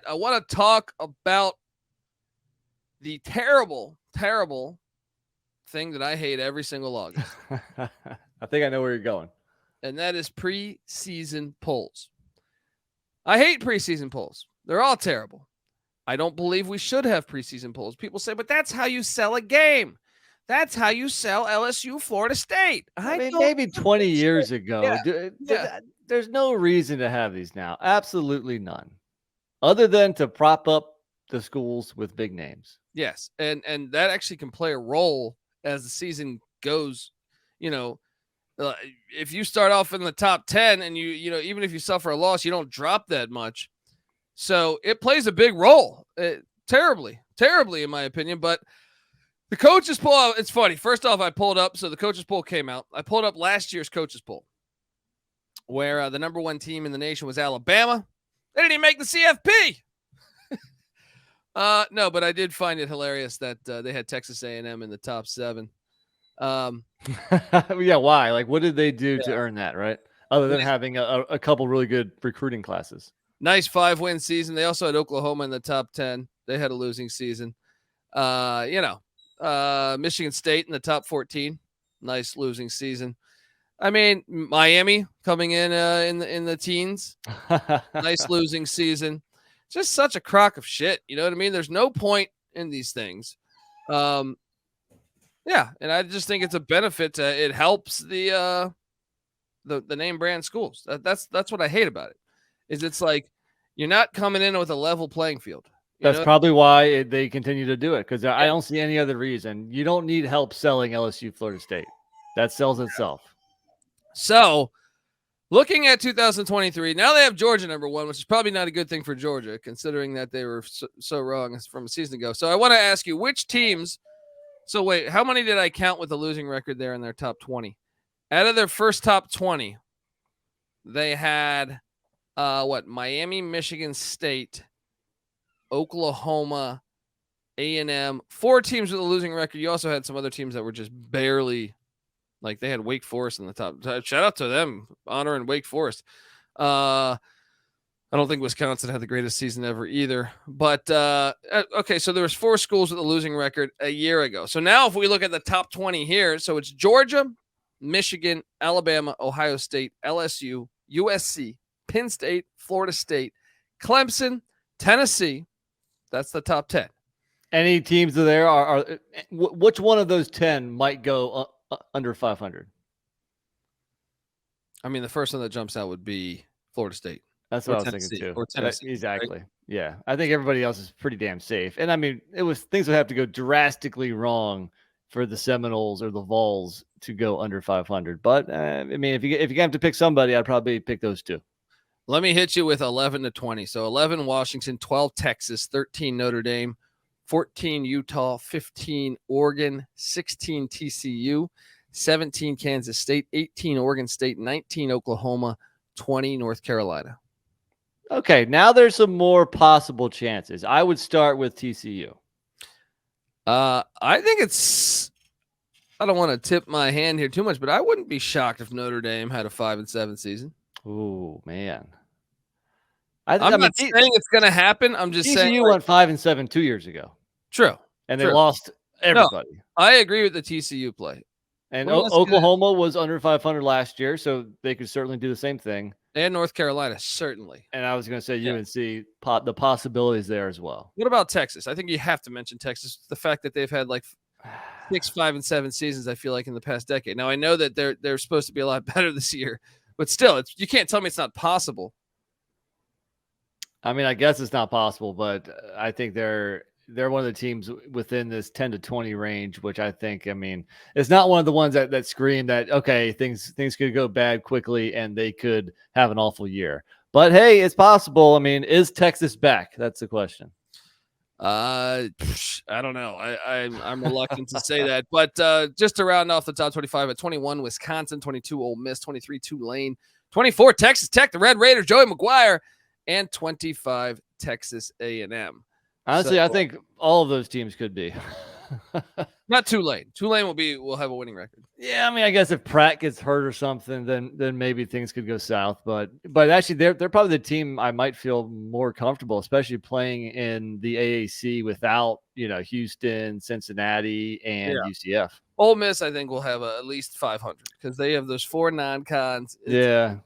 I want to talk about the terrible, terrible thing that I hate every single August. I think I know where you're going. And that is preseason polls. I hate preseason polls. They're all terrible. I don't believe we should have preseason polls. People say, but that's how you sell a game. That's how you sell LSU Florida State. I mean, maybe 20 years ago. Yeah. There's no reason to have these now. Absolutely none. Other than to prop up the schools with big names. Yes. And that actually can play a role as the season goes. If you start off in the top 10 and even if you suffer a loss, you don't drop that much. So it plays a big role. Terribly, in my opinion. But the coaches poll, it's funny. First off, I pulled up. So the coaches poll came out. I pulled up last year's coaches poll where the number one team in the nation was Alabama. They didn't even make the CFP. No, but I did find it hilarious that they had Texas A&M in the top 7. Yeah, why? Like, what did they do to earn that, right? Other than having a couple really good recruiting classes. Nice 5-win season. They also had Oklahoma in the top 10. They had a losing season. Michigan State in the top 14. Nice losing season. I mean, Miami coming in the teens. Nice losing season. Just such a crock of shit. You know what I mean? There's no point in these things. And I just think it's a benefit. It helps the name brand schools. That's what I hate about it. Is it's like you're not coming in with a level playing field. That's probably why they continue to do it, because I don't see any other reason. You don't need help selling LSU Florida State. That sells itself. So, looking at 2023, now they have Georgia number 1, which is probably not a good thing for Georgia, considering that they were so wrong from a season ago. So I want to ask you, which teams – so wait, how many did I count with a losing record there in their top 20? Out of their first top 20, they had Miami, Michigan State, Oklahoma, A&M, 4 teams with a losing record. You also had some other teams that were just barely – like they had Wake Forest in the top. Shout out to them, honoring Wake Forest. I don't think Wisconsin had the greatest season ever either. But, okay, so there was 4 schools with a losing record a year ago. So now if we look at the top 20 here, so it's Georgia, Michigan, Alabama, Ohio State, LSU, USC, Penn State, Florida State, Clemson, Tennessee. That's the top 10. Any teams there are which one of those 10 might go under 500? I mean, the first one that jumps out would be Florida State. That's what I was thinking too. Or Tennessee, exactly. Right? Yeah. I think everybody else is pretty damn safe. And I mean, things would have to go drastically wrong for the Seminoles or the Vols to go under 500. But I mean, if you have to pick somebody, I'd probably pick those 2. Let me hit you with 11 to 20. So 11 Washington, 12 Texas, 13 Notre Dame, 14 Utah, 15 Oregon, 16 TCU, 17 Kansas State, 18 Oregon State, 19 Oklahoma, 20 North Carolina. Okay, now there's some more possible chances. I would start with TCU. I think I don't want to tip my hand here too much, but I wouldn't be shocked if Notre Dame had a 5-7 season. Oh, man. I'm not saying it's going to happen. I'm just saying TCU went 5-7 2 years ago. True. And they lost everybody. No, I agree with the TCU play. And Oklahoma was under 500 last year, so they could certainly do the same thing. And North Carolina, certainly. And I was going to say UNC, the possibilities there as well. What about Texas? I think you have to mention Texas. The fact that they've had like 6, 5-7 seasons, I feel like, in the past decade. Now, I know that they're supposed to be a lot better this year, but still, you can't tell me it's not possible. I mean, I guess it's not possible, but I think they're one of the teams within this 10 to 20 range, which I think, I mean, it's not one of the ones that scream that, okay, things could go bad quickly and they could have an awful year. But hey, it's possible. I mean, is Texas back? That's the question. I don't know. I'm reluctant to say that, but just to round off the top 25 at 21, Wisconsin, 22, Ole Miss, 23, Tulane, 24, Texas Tech, the Red Raiders, Joey McGuire, and 25, Texas A&M. Honestly, I think all of those teams could be. Not Tulane. Tulane will have a winning record. Yeah, I mean, I guess if Pratt gets hurt or something, then maybe things could go south. But actually, they're probably the team I might feel more comfortable, especially playing in the AAC without Houston, Cincinnati, and UCF. Ole Miss, I think, will have at least 500 because they have those 4 non-cons. Yeah.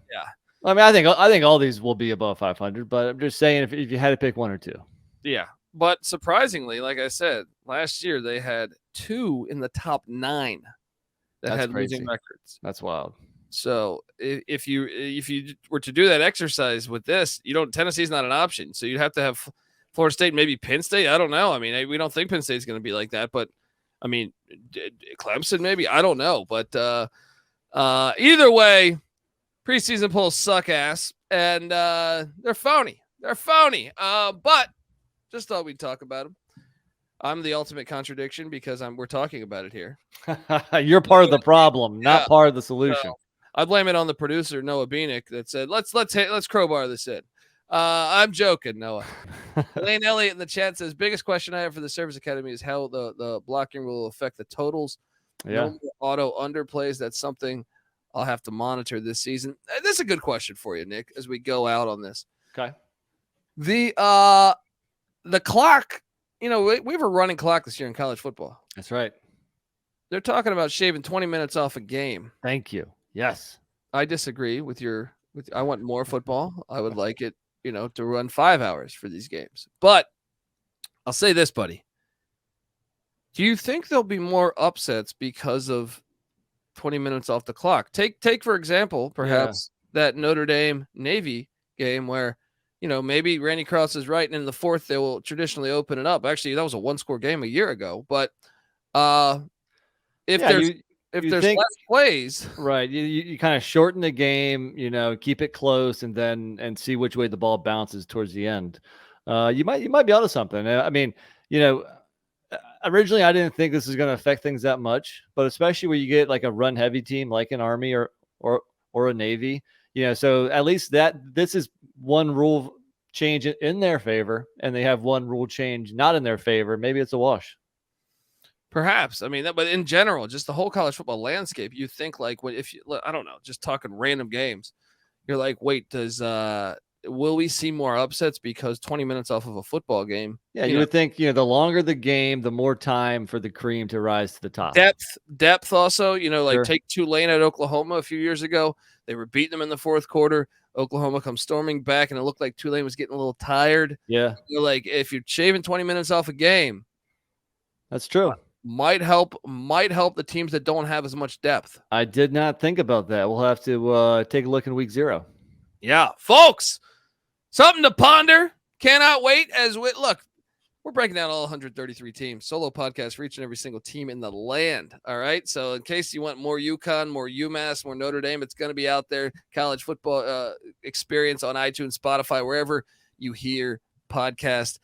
I mean, I think all these will be above 500, but I'm just saying if you had to pick one or two. Yeah. But surprisingly, like I said, last year they had 2 in the top 9 that had losing records. That's wild. So if you were to do that exercise with this, Tennessee's not an option. So you'd have to have Florida State, maybe Penn State. I don't know. I mean, we don't think Penn State's going to be like that, but I mean, Clemson maybe. I don't know. But either way, preseason polls suck ass, and they're phony. They're phony. But just thought we'd talk about them. I'm the ultimate contradiction because we're talking about it here. You're part of the problem, not part of the solution. So I blame it on the producer Noah Beanick that said let's crowbar this in. I'm joking, Noah. Lane Elliott in the chat says biggest question I have for the Service Academy is how the blocking will affect the totals. Yeah. No auto underplays. That's something I'll have to monitor this season. This is a good question for you, Nick, as we go out on this. Okay. The clock, we have a running clock this year in college football. That's right. They're talking about shaving 20 minutes off a game. Thank you. Yes. I disagree with I want more football. I would like it, to run 5 hours for these games. But I'll say this, buddy. Do you think there'll be more upsets because of 20 minutes off the clock? Take for example, perhaps that Notre Dame Navy game where, maybe Randy Cross is right, and in the fourth they will traditionally open it up. Actually, that was a 1-score game a year ago. But if there's less plays, right? You kind of shorten the game, keep it close, and see which way the ball bounces towards the end. You might be onto something. I mean, originally I didn't think this was going to affect things that much, but especially when you get like a run heavy team like an Army or a Navy, so at least this is one rule change in their favor, and they have one rule change not in their favor. Maybe it's a wash. Perhaps. I mean, but in general, just the whole college football landscape, you think like I don't know, just talking random games, you're like, wait, will we see more upsets because 20 minutes off of a football game? Yeah, you would think, the longer the game, the more time for the cream to rise to the top. Depth also, Sure. Take Tulane at Oklahoma a few years ago. They were beating them in the fourth quarter. Oklahoma comes storming back, and it looked like Tulane was getting a little tired. Yeah. Like, if you're shaving 20 minutes off a game, that's true. Might help the teams that don't have as much depth. I did not think about that. We'll have to take a look in week 0. Yeah, folks, something to ponder. Cannot wait we're breaking down all 133 teams. Solo podcast for each and every single team in the land. All right. So in case you want more UConn, more UMass, more Notre Dame, it's going to be out there. College football experience on iTunes, Spotify, wherever you hear podcasts.